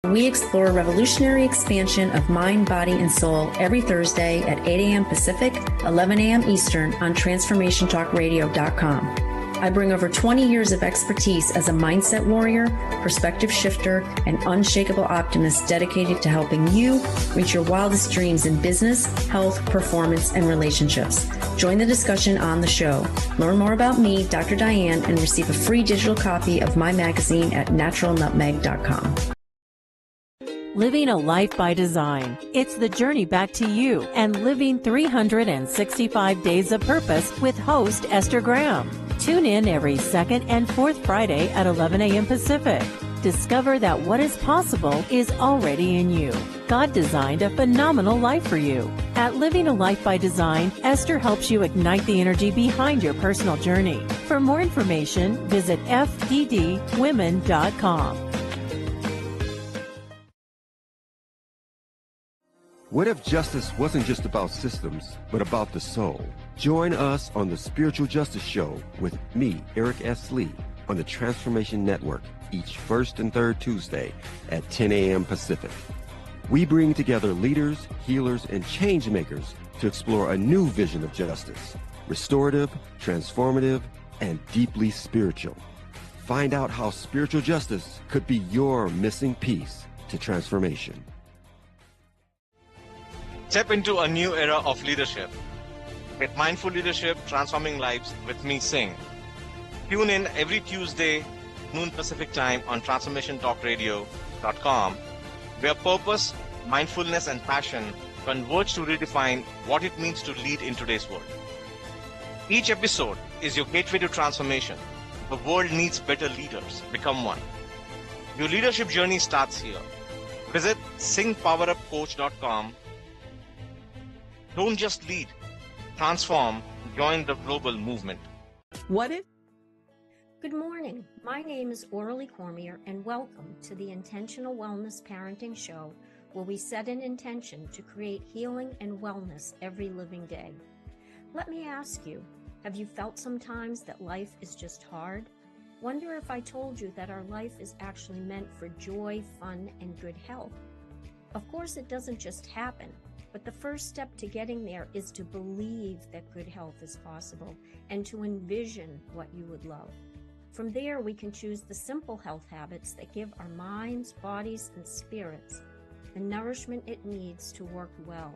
We explore revolutionary expansion of mind, body, and soul every Thursday at 8 a.m. Pacific, 11 a.m. Eastern on TransformationTalkRadio.com. I bring over 20 years of expertise as a mindset warrior, perspective shifter, and unshakable optimist dedicated to helping you reach your wildest dreams in business, health, performance, and relationships. Join the discussion on the show. Learn more about me, Dr. Diane, and receive a free digital copy of my magazine at naturalnutmeg.com. Living a life by design. It's the journey back to you and living 365 days of purpose with host Esther Graham. Tune in every second and fourth Friday at 11 a.m. Pacific. Discover that what is possible is already in you. God designed a phenomenal life for you. At Living a Life by Design, Esther helps you ignite the energy behind your personal journey. For more information, visit fddwomen.com. What if justice wasn't just about systems, but about the soul? Join us on the Spiritual Justice Show with me, Eric S. Lee, on the Transformation Network each first and third Tuesday at 10 a.m. Pacific. We bring together leaders, healers, and change makers to explore a new vision of justice, restorative, transformative, and deeply spiritual. Find out how spiritual justice could be your missing piece to transformation. Step into a new era of leadership. Get Mindful Leadership, Transforming Lives with me, Singh. Tune in every Tuesday, noon Pacific time on TransformationTalkRadio.com, where purpose, mindfulness, and passion converge to redefine what it means to lead in today's world. Each episode is your gateway to transformation. The world needs better leaders. Become one. Your leadership journey starts here. Visit SinghPowerUpCoach.com. Don't just lead, transform, join the global movement. What if? Good morning. My name is Orly Cormier, and welcome to the Intentional Wellness Parenting Show, where we set an intention to create healing and wellness every living day. Let me ask you, have you felt sometimes that life is just hard? Wonder if I told you that our life is actually meant for joy, fun, and good health. Of course, it doesn't just happen. But the first step to getting there is to believe that good health is possible and to envision what you would love. From there, we can choose the simple health habits that give our minds, bodies, and spirits the nourishment it needs to work well.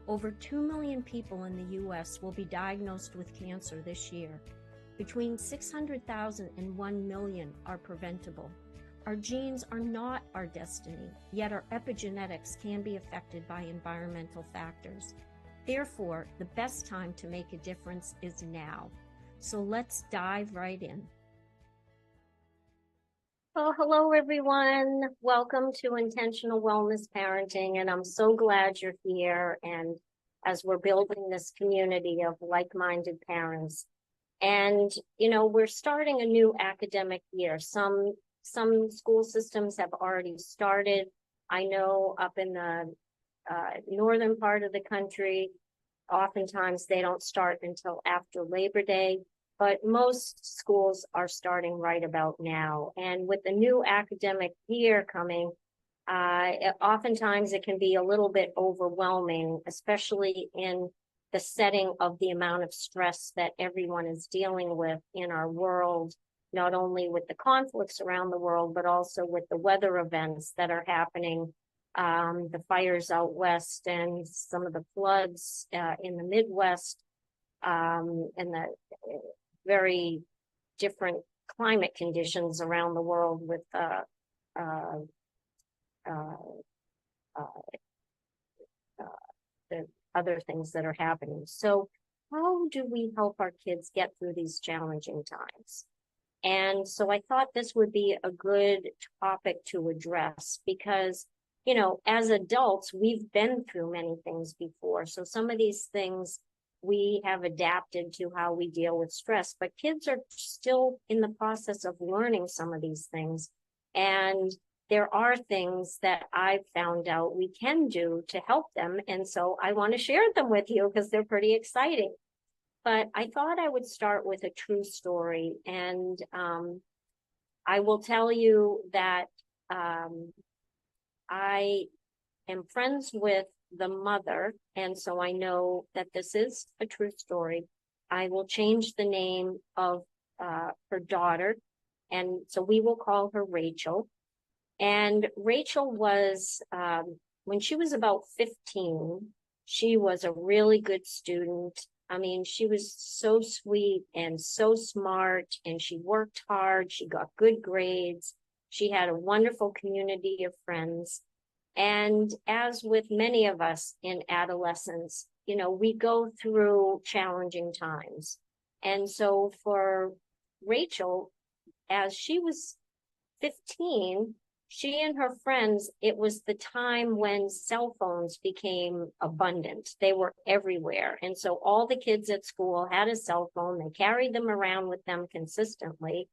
Over 2 million people in the U.S. will be diagnosed with cancer this year. Between 600,000 and 1 million are preventable. Our genes are not our destiny, yet our epigenetics can be affected by environmental factors. Therefore, the best time to make a difference is now. So let's dive right in. Well, hello, everyone. Welcome to Intentional Wellness Parenting, and I'm so glad you're here. And as we're building this community of like-minded parents, and, we're starting a new academic year. Some school systems have already started. I know up in the northern part of the country, oftentimes they don't start until after Labor Day, but most schools are starting right about now. And with the new academic year coming, oftentimes it can be a little bit overwhelming, especially in the setting of the amount of stress that everyone is dealing with in our world, not only with the conflicts around the world, but also with the weather events that are happening, the fires out west and some of the floods in the Midwest, and the very different climate conditions around the world with the other things that are happening. So how do we help our kids get through these challenging times? And so I thought this would be a good topic to address because, as adults, we've been through many things before. So some of these things we have adapted to how we deal with stress, but kids are still in the process of learning some of these things. And there are things that I've found out we can do to help them. And so I want to share them with you because they're pretty exciting. But I thought I would start with a true story. And I will tell you that I am friends with the mother, and so I know that this is a true story. I will change the name of her daughter, and so we will call her Rachel. And Rachel was, when she was about 15, she was a really good student. I mean, she was so sweet and so smart, and she worked hard. She got good grades. She had a wonderful community of friends. And as with many of us in adolescence, you know, we go through challenging times. And so for Rachel, as she was 15, she and her friends, it was the time when cell phones became abundant. They were everywhere. And so all the kids at school had a cell phone. They carried them around with them consistently.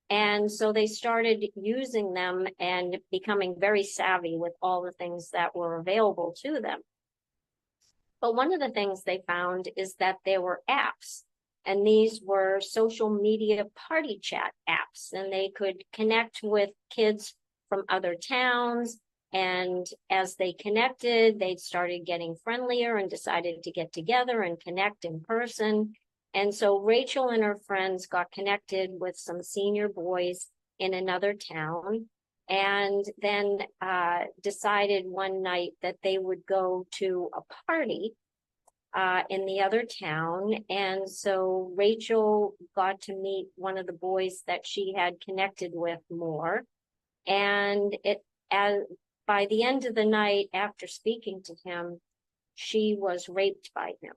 And so they started using them and becoming very savvy with all the things that were available to them. But one of the things they found is that there were apps, and these were social media party chat apps, and they could connect with kids from other towns. And as they connected, they started getting friendlier and decided to get together and connect in person. And so Rachel and her friends got connected with some senior boys in another town, and then decided one night that they would go to a party in the other town. And so Rachel got to meet one of the boys that she had connected with more. And by the end of the night, after speaking to him, she was raped by him.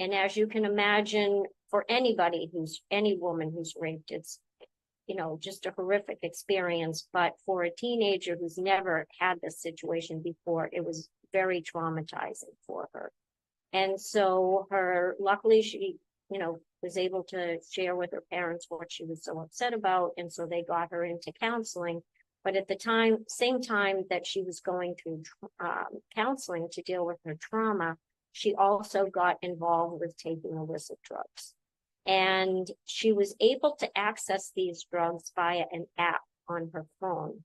And as you can imagine, for any woman who's raped, it's, you know, just a horrific experience. But for a teenager who's never had this situation before, it was very traumatizing for her. And so luckily she, you know, was able to share with her parents what she was so upset about. And so they got her into counseling. But at the same time that she was going through counseling to deal with her trauma, she also got involved with taking illicit drugs. And she was able to access these drugs via an app on her phone.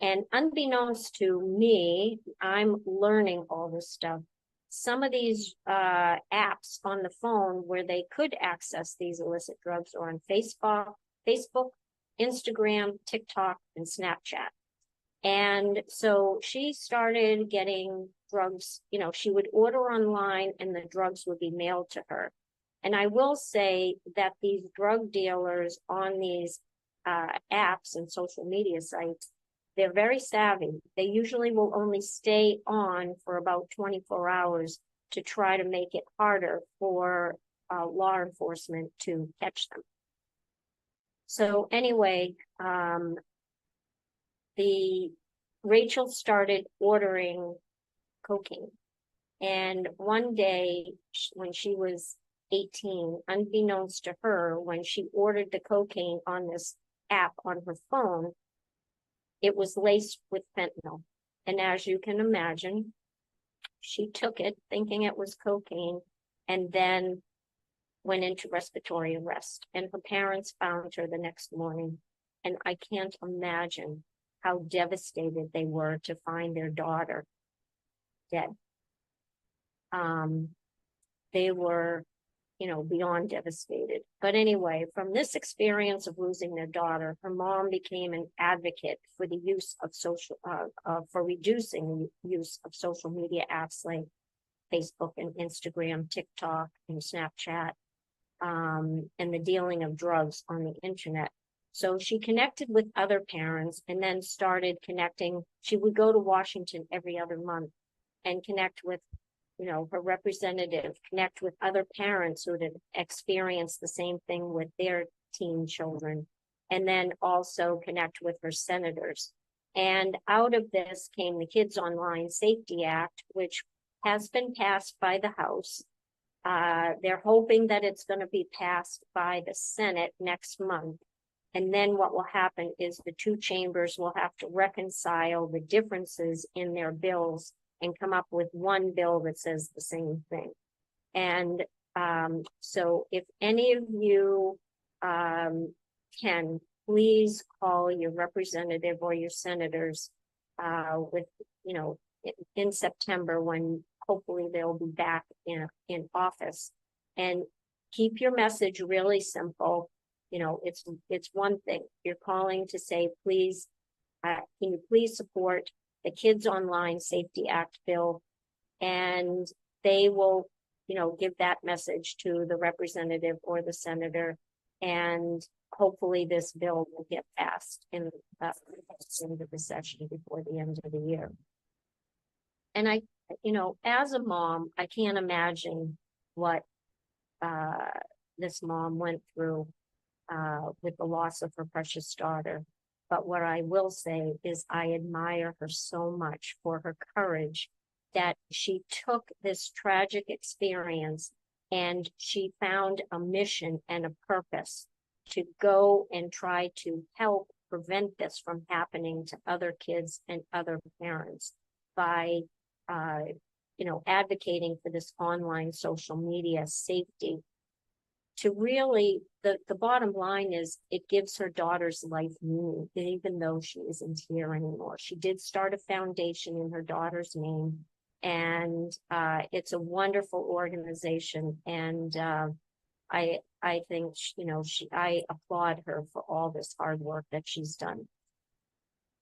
And unbeknownst to me, I'm learning all this stuff. Some of these apps on the phone where they could access these illicit drugs are on Facebook, Instagram, TikTok, and Snapchat. And so she started getting drugs, you know, she would order online and the drugs would be mailed to her. And I will say that these drug dealers on these apps and social media sites, they're very savvy. They usually will only stay on for about 24 hours to try to make it harder for law enforcement to catch them. So anyway, Rachel started ordering cocaine. And one day when she was 18, unbeknownst to her, when she ordered the cocaine on this app on her phone, it was laced with fentanyl. And as you can imagine, she took it thinking it was cocaine and then went into respiratory arrest. And her parents found her the next morning. And I can't imagine how devastated they were to find their daughter dead. They were, you know, beyond devastated. But anyway, from this experience of losing their daughter, her mom became an advocate for the use of for reducing the use of social media apps like Facebook and Instagram, TikTok and Snapchat, and the dealing of drugs on the internet. So she connected with other parents and then started connecting. She would go to Washington every other month and connect with, you know, her representative, connect with other parents who had experienced the same thing with their teen children, and then also connect with her senators. And out of this came the Kids Online Safety Act, which has been passed by the House. They're hoping that it's going to be passed by the Senate next month. And then what will happen is the two chambers will have to reconcile the differences in their bills and come up with one bill that says the same thing. And so if any of you can, please call your representative or your senators with, in September, when hopefully they'll be back in office. And keep your message really simple. It's one thing. You're calling to say, please, can you please support the Kids Online Safety Act bill? And they will, give that message to the representative or the senator, and hopefully this bill will get passed in the session before the end of the year. And I, as a mom, I can't imagine what this mom went through with the loss of her precious daughter. But what I will say is I admire her so much for her courage, that she took this tragic experience and she found a mission and a purpose to go and try to help prevent this from happening to other kids and other parents by, advocating for this online social media safety. To really, the bottom line is it gives her daughter's life meaning, even though she isn't here anymore. She did start a foundation in her daughter's name, and it's a wonderful organization. And I think, I applaud her for all this hard work that she's done.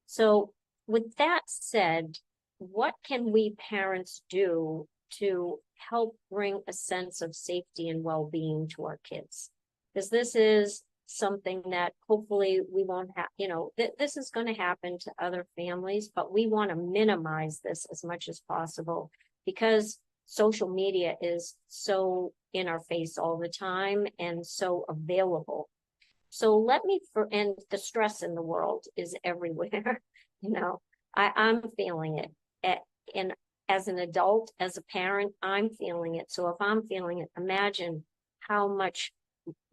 So with that said, what can we parents do to help bring a sense of safety and well-being to our kids? Because this is something that hopefully we won't have, this is going to happen to other families, but we want to minimize this as much as possible, because social media is so in our face all the time and so available. So and the stress in the world is everywhere. I'm feeling it. And as an adult, as a parent, I'm feeling it. So if I'm feeling it, imagine how much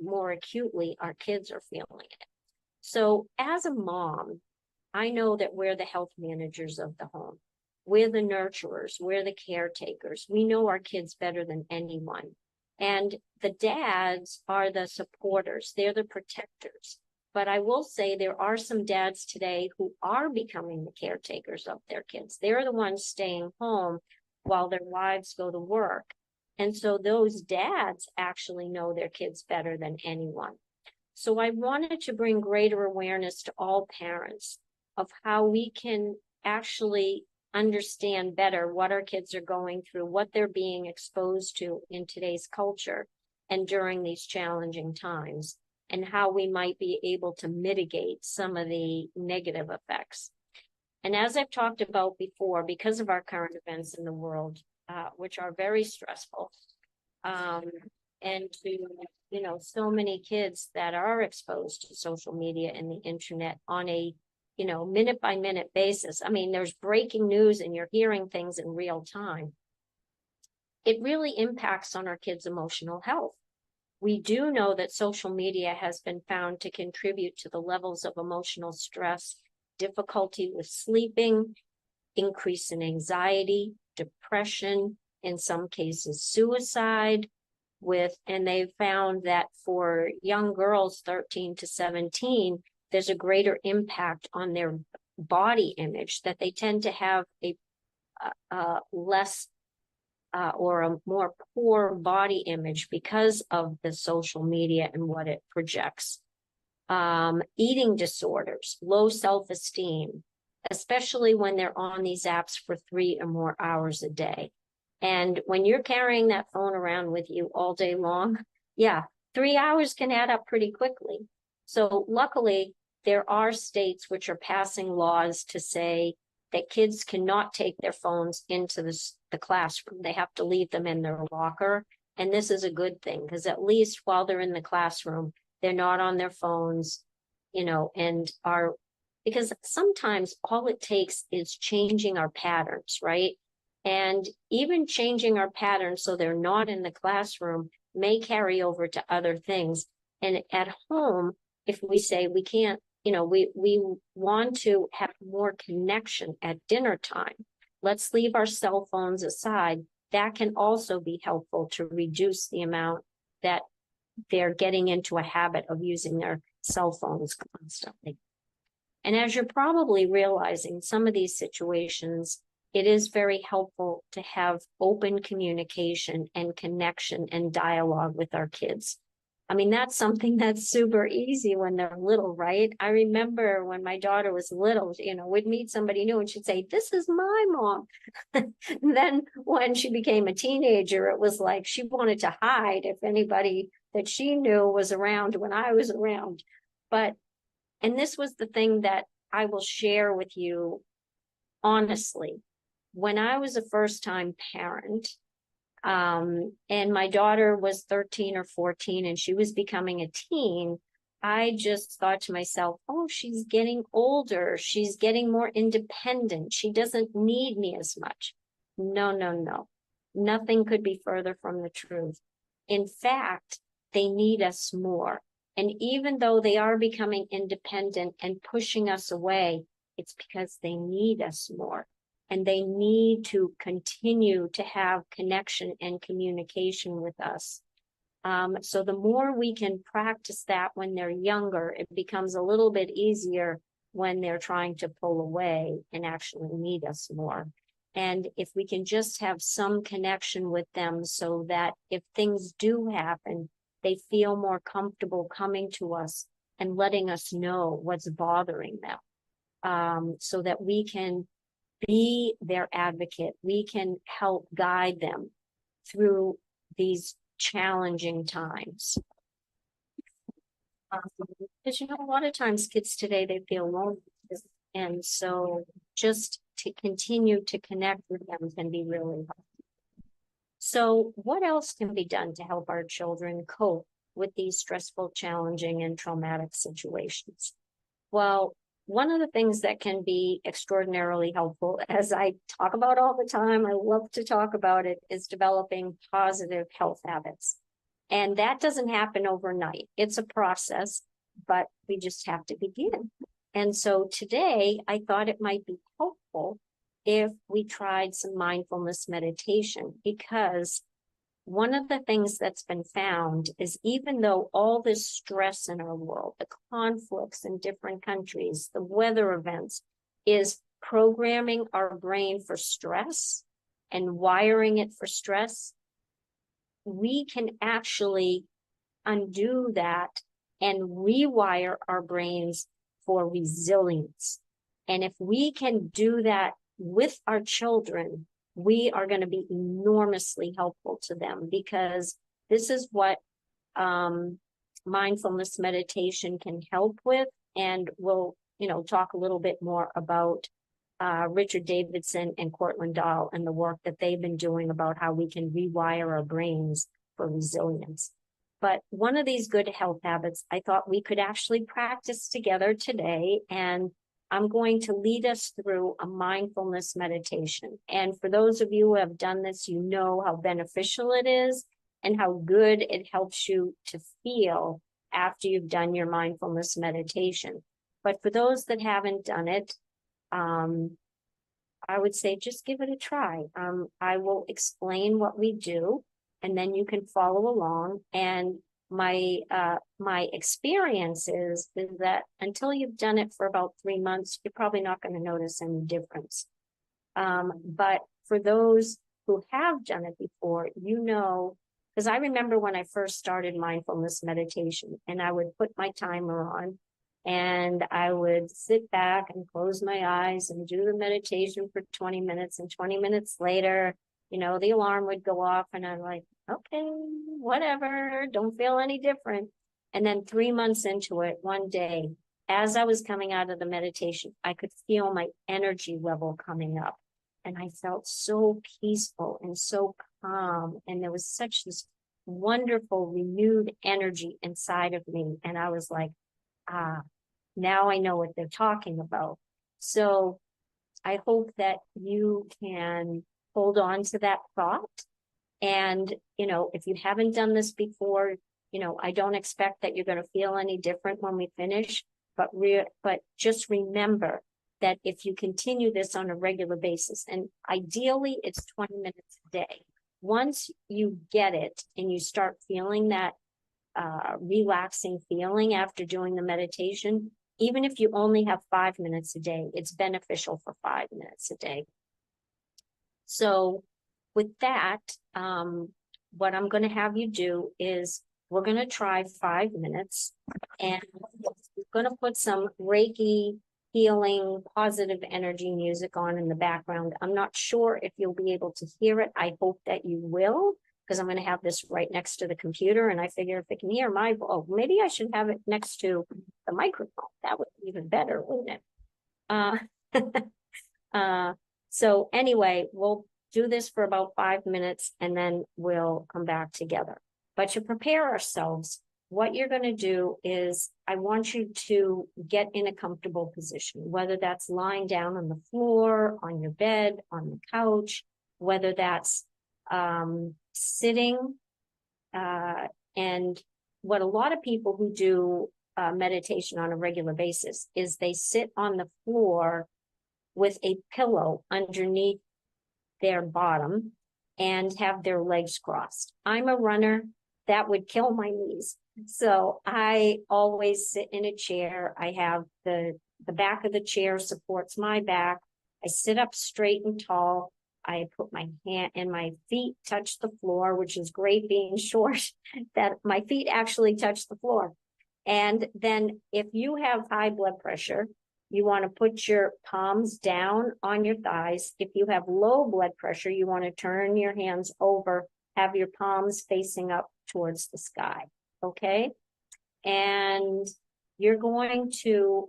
more acutely our kids are feeling it. So as a mom, I know that we're the health managers of the home. We're the nurturers. We're the caretakers. We know our kids better than anyone. And the dads are the supporters. They're the protectors. But I will say there are some dads today who are becoming the caretakers of their kids. They're the ones staying home while their wives go to work. And so those dads actually know their kids better than anyone. So I wanted to bring greater awareness to all parents of how we can actually understand better what our kids are going through, what they're being exposed to in today's culture and during these challenging times, and how we might be able to mitigate some of the negative effects. And as I've talked about before, because of our current events in the world, which are very stressful, and to, so many kids that are exposed to social media and the internet on a, minute by minute basis. I mean, there's breaking news and you're hearing things in real time. It really impacts on our kids' emotional health. We do know that social media has been found to contribute to the levels of emotional stress, difficulty with sleeping, increase in anxiety, depression, in some cases suicide, and they found that for young girls 13 to 17, there's a greater impact on their body image, that they tend to have a less or a more poor body image because of the social media and what it projects. Eating disorders, low self-esteem, especially when they're on these apps for 3 or more hours a day. And when you're carrying that phone around with you all day long, 3 hours can add up pretty quickly. So luckily, there are states which are passing laws to say that kids cannot take their phones into the classroom. They have to leave them in their locker. And this is a good thing, because at least while they're in the classroom, they're not on their phones, because sometimes all it takes is changing our patterns, right? And even changing our patterns so they're not in the classroom may carry over to other things. And at home, if we say we can't, we want to have more connection at dinner time, let's leave our cell phones aside. That can also be helpful to reduce the amount that they're getting into a habit of using their cell phones constantly. And as you're probably realizing, some of these situations, it is very helpful to have open communication and connection and dialogue with our kids. I mean, that's something that's super easy when they're little, right? I remember when my daughter was little, we'd meet somebody new and she'd say, "This is my mom." Then when she became a teenager, it was like she wanted to hide if anybody that she knew was around when I was around. And this was the thing that I will share with you honestly. When I was a first-time parent, and my daughter was 13 or 14 and she was becoming a teen, I just thought to myself, oh, she's getting older. She's getting more independent. She doesn't need me as much. No, no, no. Nothing could be further from the truth. In fact, they need us more. And even though they are becoming independent and pushing us away, it's because they need us more. And they need to continue to have connection and communication with us. So the more we can practice that when they're younger, it becomes a little bit easier when they're trying to pull away and actually need us more. And if we can just have some connection with them so that if things do happen, they feel more comfortable coming to us and letting us know what's bothering them, so that we can be their advocate. We can help guide them through these challenging times. Because, a lot of times kids today, they feel lonely. And so just to continue to connect with them can be really helpful. So what else can be done to help our children cope with these stressful, challenging, and traumatic situations? Well, one of the things that can be extraordinarily helpful, as I talk about all the time, I love to talk about it, is developing positive health habits. And that doesn't happen overnight. It's a process, but we just have to begin. And so today, I thought it might be helpful if we tried some mindfulness meditation, because one of the things that's been found is even though all this stress in our world, the conflicts in different countries, the weather events, is programming our brain for stress and wiring it for stress, we can actually undo that and rewire our brains for resilience. And if we can do that with our children, we are going to be enormously helpful to them, because this is what mindfulness meditation can help with. And we'll, talk a little bit more about Richard Davidson and Cortland Dahl and the work that they've been doing about how we can rewire our brains for resilience. But one of these good health habits, I thought we could actually practice together today. And I'm going to lead us through a mindfulness meditation. And for those of you who have done this, you know how beneficial it is and how good it helps you to feel after you've done your mindfulness meditation. But for those that haven't done it, I would say just give it a try. I will explain what we do, and then you can follow along. And my experience is that until you've done it for about 3 months, you're probably not going to notice any difference. But for those who have done it before, because I remember when I first started mindfulness meditation, and I would put my timer on and I would sit back and close my eyes and do the meditation for 20 minutes. And 20 minutes later, the alarm would go off and I'm like, okay, whatever, don't feel any different. And then 3 months into it, one day, as I was coming out of the meditation, I could feel my energy level coming up. And I felt so peaceful and so calm. And there was such this wonderful renewed energy inside of me. And I was like, now I know what they're talking about. So I hope that you can hold on to that thought. And, if you haven't done this before, I don't expect that you're going to feel any different when we finish, but just remember that if you continue this on a regular basis, and ideally it's 20 minutes a day, once you get it and you start feeling that relaxing feeling after doing the meditation, even if you only have 5 minutes a day, it's beneficial for 5 minutes a day. So with that, what I'm going to have you do is we're going to try 5 minutes, and we're going to put some Reiki healing, positive energy music on in the background. I'm not sure if you'll be able to hear it. I hope that you will, because I'm going to have this right next to the computer. And I figure if it can hear my, oh, maybe I should have it next to the microphone. That would be even better, wouldn't it? So anyway, we'll do this for about 5 minutes and then we'll come back together. But to prepare ourselves, what you're going to do is I want you to get in a comfortable position, whether that's lying down on the floor, on your bed, on the couch, whether that's sitting. And what a lot of people who do meditation on a regular basis is they sit on the floor with a pillow underneath their bottom and have their legs crossed. I'm a runner. That would kill my knees. So I always sit in a chair. I have the back of the chair supports my back. I sit up straight and tall. I put my hand and my feet touch the floor, which is great being short, that my feet actually touch the floor. And then if you have high blood pressure, you want to put your palms down on your thighs. If you have low blood pressure, you want to turn your hands over, have your palms facing up towards the sky. Okay. And you're going to,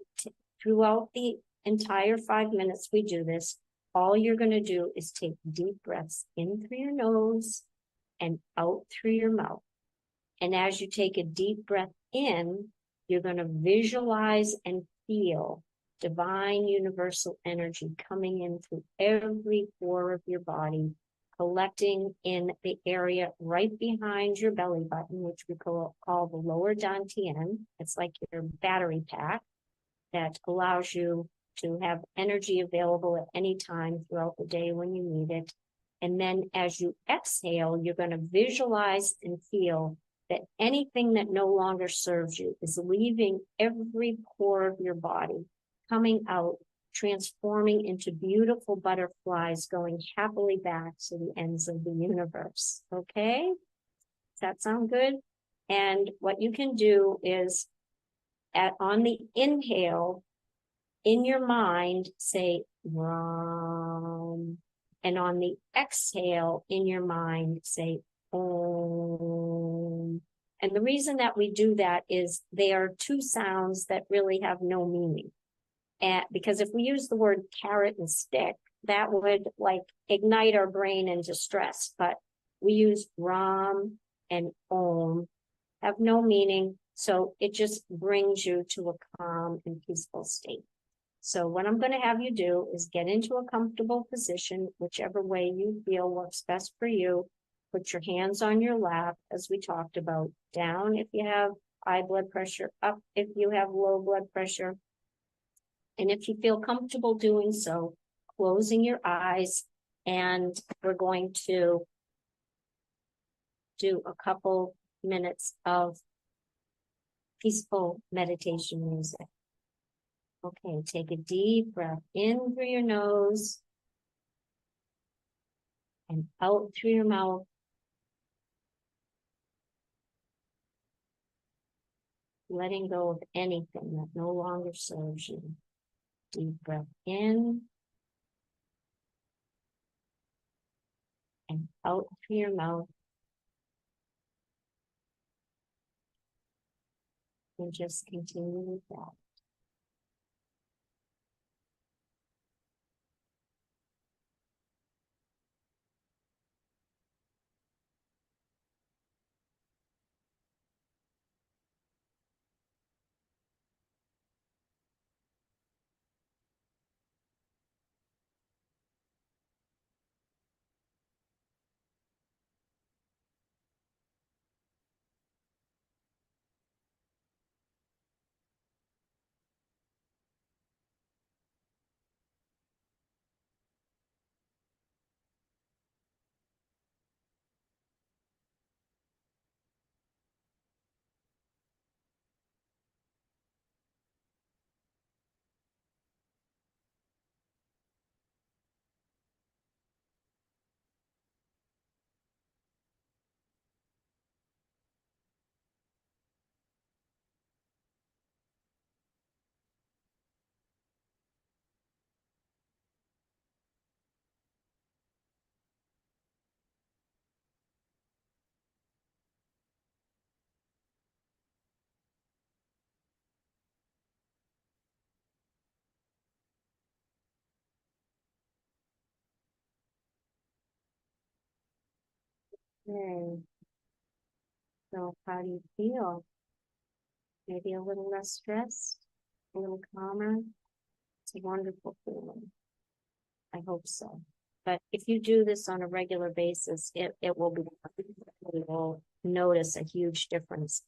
throughout the entire 5 minutes we do this, all you're going to do is take deep breaths in through your nose and out through your mouth. And as you take a deep breath in, you're going to visualize and feel divine universal energy coming in through every pore of your body, collecting in the area right behind your belly button, which we call the lower dantian. It's like your battery pack that allows you to have energy available at any time throughout the day when you need it. And then as you exhale, you're going to visualize and feel that anything that no longer serves you is leaving every pore of your body, coming out, transforming into beautiful butterflies, going happily back to the ends of the universe. Okay? Does that sound good? And what you can do is on the inhale, in your mind, say Ram. And on the exhale, in your mind, say Om. And the reason that we do that is they are two sounds that really have no meaning. Because if we use the word carrot and stick, that would like ignite our brain into stress. But we use Ram and Om, have no meaning. So it just brings you to a calm and peaceful state. So what I'm going to have you do is get into a comfortable position, whichever way you feel works best for you. Put your hands on your lap, as we talked about, down if you have high blood pressure, up if you have low blood pressure. And if you feel comfortable doing so, closing your eyes, and we're going to do a couple minutes of peaceful meditation music. Okay, take a deep breath in through your nose and out through your mouth. Letting go of anything that no longer serves you. Deep breath in and out through your mouth. And just continue with that. Okay. So how do you feel? Maybe a little less stressed, a little calmer. It's a wonderful feeling. I hope so. But if you do this on a regular basis, it will be, you will notice a huge difference.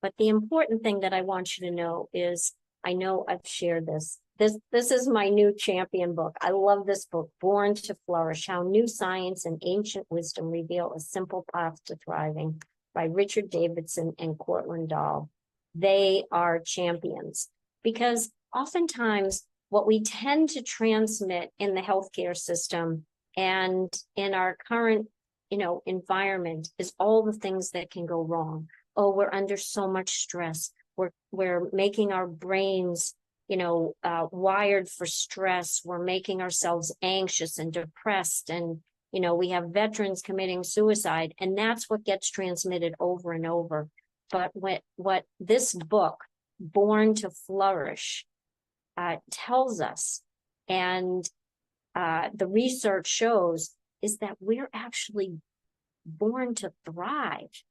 But the important thing that I want you to know is, I know I've shared this. This is my new champion book. I love this book, Born to Flourish, How New Science and Ancient Wisdom Reveal a Simple Path to Thriving by Richard Davidson and Cortland Dahl. They are champions because oftentimes what we tend to transmit in the healthcare system and in our current, environment is all the things that can go wrong. Oh, we're under so much stress. We're making our brains, wired for stress. We're making ourselves anxious and depressed. And, we have veterans committing suicide, and that's what gets transmitted over and over. But what this book, Born to Flourish, tells us, and the research shows, is that we're actually born to thrive.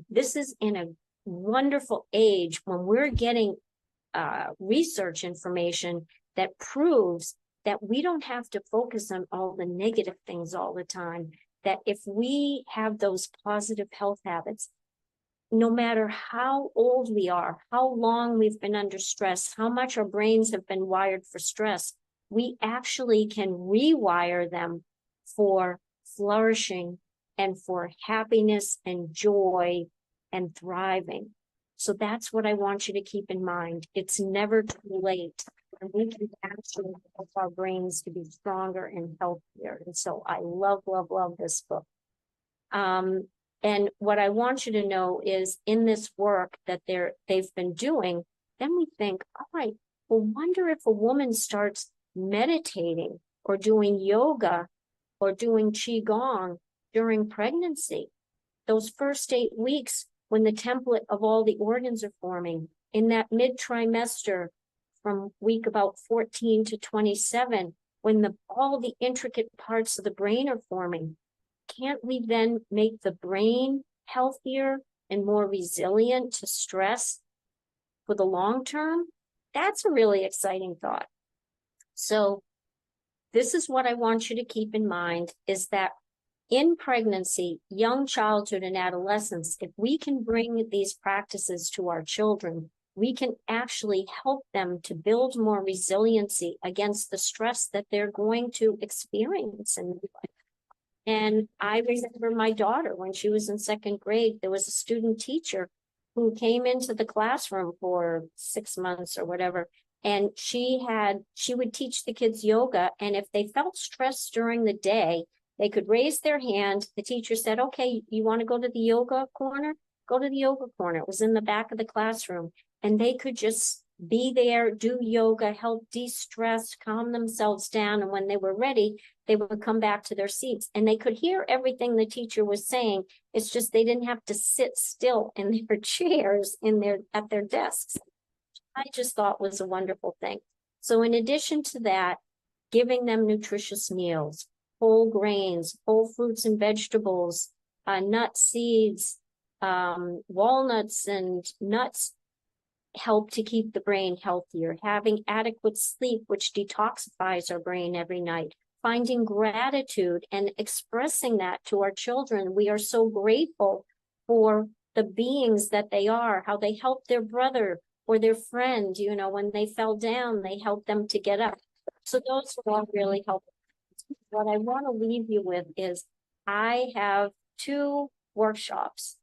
This is in a wonderful age when we're getting research information that proves that we don't have to focus on all the negative things all the time, that if we have those positive health habits, no matter how old we are, how long we've been under stress, how much our brains have been wired for stress, we actually can rewire them for flourishing and for happiness and joy and thriving. So that's what I want you to keep in mind. It's never too late. And we can actually help our brains to be stronger and healthier. And so I love, love, love this book. And what I want you to know is, in this work that they've been doing, then we think, all right, well, wonder if a woman starts meditating or doing yoga or doing Qigong during pregnancy, those first 8 weeks when the template of all the organs are forming, in that mid-trimester from week about 14 to 27, when all the intricate parts of the brain are forming. Can't we then make the brain healthier and more resilient to stress for the long term? That's a really exciting thought. So this is what I want you to keep in mind, is that in pregnancy, young childhood and adolescence, if we can bring these practices to our children, we can actually help them to build more resiliency against the stress that they're going to experience in life. And I remember my daughter, when she was in second grade, there was a student teacher who came into the classroom for 6 months or whatever. And she would teach the kids yoga. And if they felt stressed during the day, they could raise their hand. The teacher said, okay, you want to go to the yoga corner? Go to the yoga corner. It was in the back of the classroom. And they could just be there, do yoga, help de-stress, calm themselves down. And when they were ready, they would come back to their seats. And they could hear everything the teacher was saying. It's just they didn't have to sit still in their chairs at their desks. I just thought was a wonderful thing. So in addition to that, giving them nutritious meals, whole grains, whole fruits and vegetables, nuts, seeds, walnuts and nuts help to keep the brain healthier. Having adequate sleep, which detoxifies our brain every night. Finding gratitude and expressing that to our children. We are so grateful for the beings that they are, how they helped their brother or their friend, when they fell down, they helped them to get up. So those are all really helpful. What I want to leave you with is, I have 2 workshops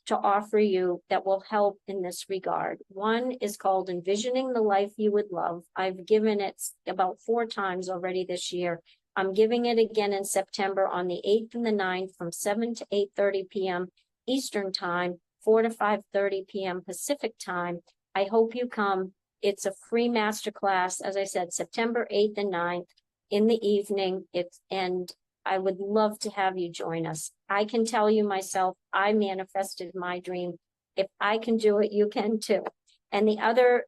to offer you that will help in this regard. One is called Envisioning the Life You Would Love. I've given it about 4 times already this year. I'm giving it again in September on the 8th and the 9th from 7 to 8:30 p.m. Eastern Time, 4 to 5:30 p.m. Pacific Time. I hope you come. It's a free masterclass, as I said, September 8th and 9th in the evening. And I would love to have you join us. I can tell you myself, I manifested my dream. If I can do it, you can too. And the other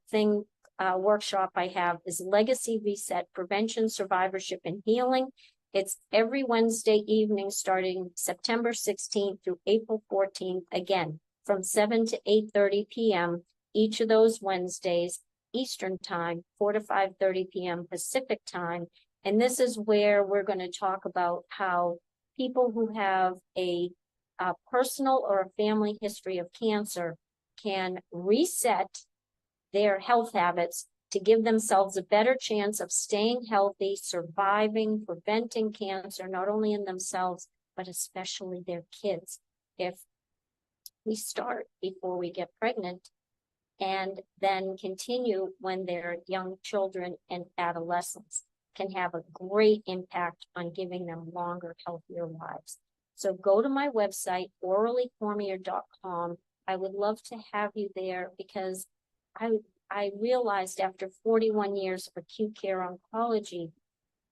workshop I have is Legacy Reset, Prevention, Survivorship, and Healing. It's every Wednesday evening starting September 16th through April 14th, again, from 7 to 8:30 p.m. each of those Wednesdays, Eastern Time, 4 to 5:30 p.m. Pacific Time. And this is where we're going to talk about how people who have a personal or a family history of cancer can reset their health habits to give themselves a better chance of staying healthy, surviving, preventing cancer, not only in themselves, but especially their kids. If we start before we get pregnant and then continue when they're young children and adolescents, can have a great impact on giving them longer, healthier lives. So go to my website, OrallyCormier.com. I would love to have you there because I realized after 41 years of acute care oncology,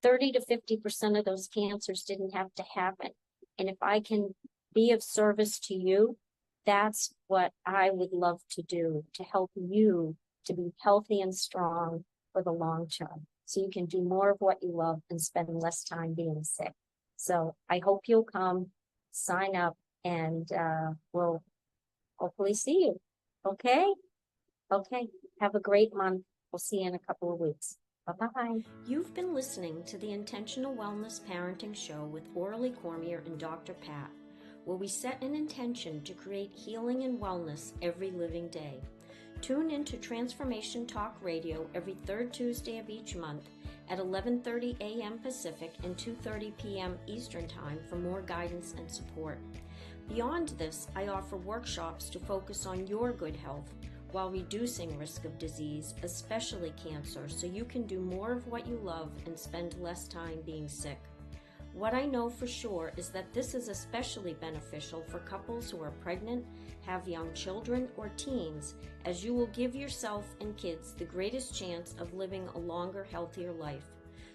30 to 50% of those cancers didn't have to happen. And if I can be of service to you, that's what I would love to do, to help you to be healthy and strong for the long term. So you can do more of what you love and spend less time being sick. So I hope you'll come, sign up, and we'll hopefully see you. Okay? Okay. Have a great month. We'll see you in a couple of weeks. Bye-bye. You've been listening to the Intentional Wellness Parenting Show with Orally Cormier and Dr. Pat, where we set an intention to create healing and wellness every living day. Tune into Transformation Talk Radio every third Tuesday of each month at 11:30 a.m. Pacific and 2:30 p.m. Eastern Time for more guidance and support. Beyond this, I offer workshops to focus on your good health while reducing risk of disease, especially cancer, so you can do more of what you love and spend less time being sick. What I know for sure is that this is especially beneficial for couples who are pregnant, have young children, or teens, as you will give yourself and kids the greatest chance of living a longer, healthier life.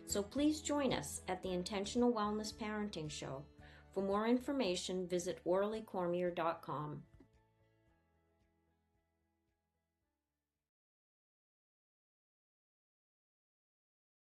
So please join us at the Intentional Wellness Parenting Show. For more information, visit OrallyCormier.com.